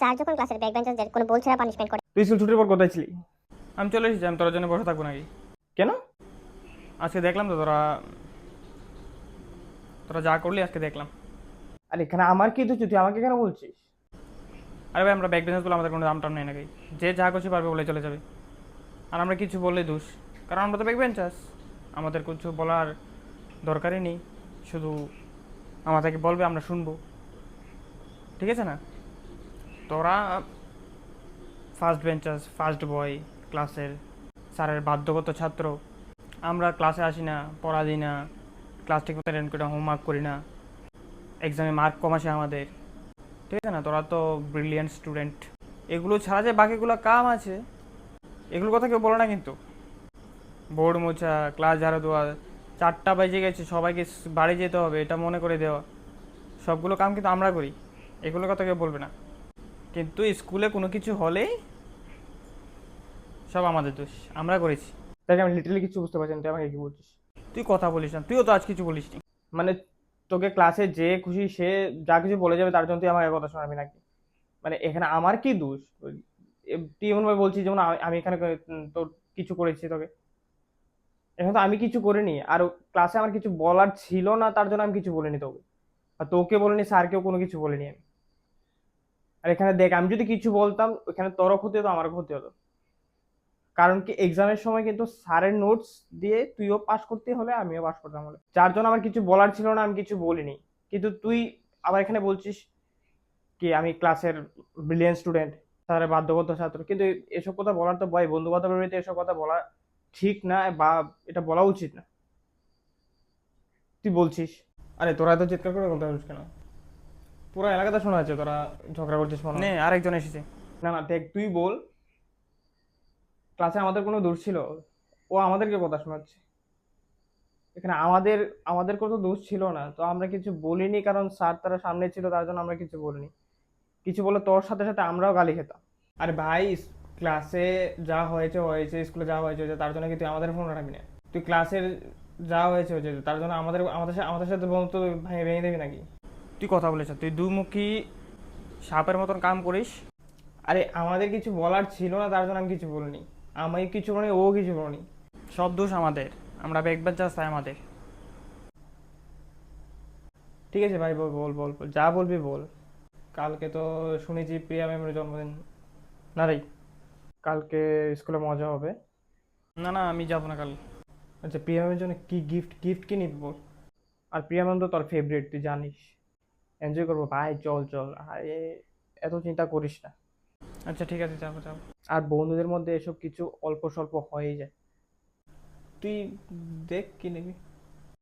Sir যখন ক্লাসের back বেঞ্চারদের কোনো বল ছাড়া পানিশমেন্ট করে। তুই স্কুল ছুটির পর কোথায় ছিলি? আমি চলে এসেছি, আমি তোর জন্য বসে থাকবো নাকি? কেন? আজকে দেখলাম তো তোরা তোরা যা করলি আজকে দেখলাম। আর এখানে আমার কি দোষ? তুই আমাকে কেন বলছিস? আরে ভাই আমরা ব্যাক বেঞ্চারগুলো আমাদের কোনো দাম টাম নেই নাকি? যে যা করছে পারবে বলে চলে যাবে, আর আমরা কিছু বললে দোষ, কারণ আমরা তো ব্যাক বেঞ্চার্স, আমাদের কিছু বলার দরকারই নেই, শুধু আমাদেরকে বলবে আমরা শুনবো, ঠিক আছে না? তোরা ফার্স্ট বেঞ্চার্স, ফার্স্ট বয় ক্লাসের, স্যারের বাধ্যগত ছাত্র। আমরা ক্লাসে আসি না, পড়া দিই না, ক্লাস ঠিক মতো অ্যাটেন্ড করি না, হোমওয়ার্ক করি না, এক্সামে মার্ক কম আসে আমাদের, ঠিক আছে না? তোরা তো ব্রিলিয়েন্ট স্টুডেন্ট। এগুলো ছাড়া যে বাকিগুলো কাম আছে, এগুলোর কথা কেউ বলে না কিন্তু। বোর্ড মোছা, ক্লাস ঝাড়ু দেওয়া, 4টা বেজে গেছে, সবাইকে বাড়ি যেতে হবে এটা মনে করে দেওয়া, সবগুলো কাম কিন্তু আমরা করি, এগুলোর কথা কেউ বলবে না। কিন্তু স্কুলে কোনো কিছু হলেই সব আমাদের দোষ, আমরা করেছি। তাই আমি লিটারালি কিছু বুঝতে পারছি না, তুই আমাকে কি বলছিস? তুই কথা বলিস না, তুইও তো আজ কিছু বলিস নি। মানে তোকে ক্লাসে যে খুশি সে যা কিছু বলে যাবে তার জন্য তুই আমাকে কথা শোনাবি নাকি? মানে এখানে আমার কি দোষ? তুই এমন ভাবে বলছিস যেমন আমি এখানে তোর কিছু করেছি তোকে। এখন তো আমি কিছু করিনি, আর ক্লাসে আমার কিছু বলার ছিল না তার জন্য আমি কিছু বলিনি তোকে, আর তোকে বলিনি, স্যারকেও কোনো কিছু বলিনি আমি। আর এখানে দেখ, আমি যদি কিছু বলতাম এখানে তোরও ক্ষতি হতো আমারও ক্ষতি হতো। কারণ কি এক্সামের সময় কিন্তু স্যারের নোটস দিয়ে তুইও পাস করতে হলে আমিও পাস করতাম হলে, যার জন্য আমার কিছু বলার ছিল না, আমি কিছু বলিনি। কিন্তু তুই আবার এখানে বলছিস কি আমি ক্লাসের ব্রিলিয়েন্ট স্টুডেন্ট, স্যারের বাধ্যগত ছাত্র, কিন্তু এসব কথা বলার তো ভয়, বন্ধু বান্ধবের বাড়িতে এসব কথা বলা ঠিক না, বা এটা বলা উচিত না। তুই বলছিস। আরে তোরা এত চিৎকার করে কথা বলিস কেন? পুরো এলাকাতে শোনা যাচ্ছে তোরা ঝগড়া করছিস মনে নে হয়। আরেকজন এসেছে। না না দেখ, তুই বল, ক্লাসে আমাদের কোনো দোষ ছিল? ও আমাদেরকে কথা শোনাচ্ছে। এখানে আমাদের আমাদের কোনো দোষ ছিল না, তো আমরা কিছু বলিনি কারণ স্যার তারা সামনে ছিল তার জন্য আমরা কিছু বলিনি। কিছু বলে তোর সাথে সাথে আমরাও গালি খেতাম। আরে ভাই, ক্লাসে যা হয়েছে হয়েছে, স্কুলে যা হয়েছে হয়েছে, তার জন্য কি তুই আমাদের ফোন রাখবি না? তুই ক্লাসের যা হয়েছে হয়েছে, তার জন্য আমাদের সাথে বন্ধুত্ব ভেঙে ভেঙে দেবি নাকি? তুই কথা বলিস না, তুই দুমুখী সাপের মতন কাম করিস। আরে আমাদের কিছু বলার ছিল না তার জন্য আমি কিছু বলিনি। আমি কিছু বলিনি, ও কিছু বলিনি। সব দোষ আমাদের, আমরা ব্যাক বেঞ্চার্স তাই আমাদের। ঠিক আছে ভাই, বল বল বল বল, যা বলবি বল। কালকে তো শুনেছি প্রিয়া ম্যামের জন্মদিন। না রে, কালকে স্কুলে মজা হবে। না না, আমি যাবো না কাল। আচ্ছা, প্রিয়া ম্যামের জন্য কি গিফট গিফট কি নিবি বল? আর প্রিয়া ম্যাম তো তোর ফেভারিট, তুই জানিস। এনজয় করবো ভাই, চল চল, আরে এত চিন্তা করিস না। আচ্ছা ঠিক আছে, যাবো যাবো। আর বন্ধুদের মধ্যে এসব কিছু অল্প স্বল্প হয়েই যায়। তুই দেখ কি নিবি।